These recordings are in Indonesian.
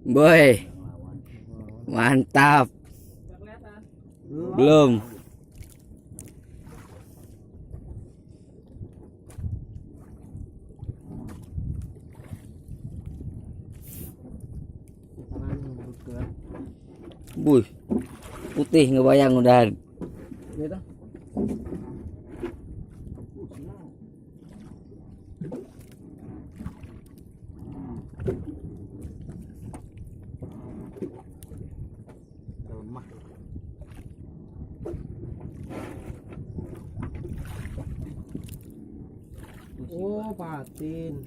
Boy, mantap. Belum. Buih, putih ngebayang udahan. Oh, patin.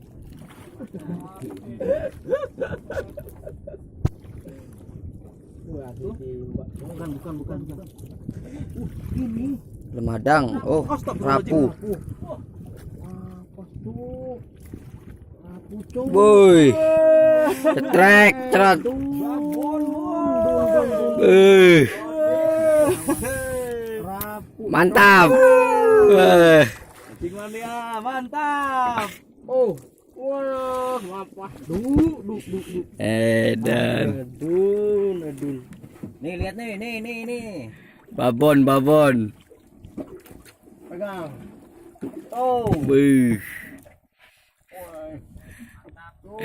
Bukan. Ini Lemadang. Oh, rapuh. apa tuh? Rapuh tuh. Boy, cetrek, cerot. Babon. Rapuh. Mantap. Mantap. Oh, wah, apa? Duk. Edan. Adun. Nih, lihat nih. Babon. Pegang. Oh. Buih. Mantap tuh.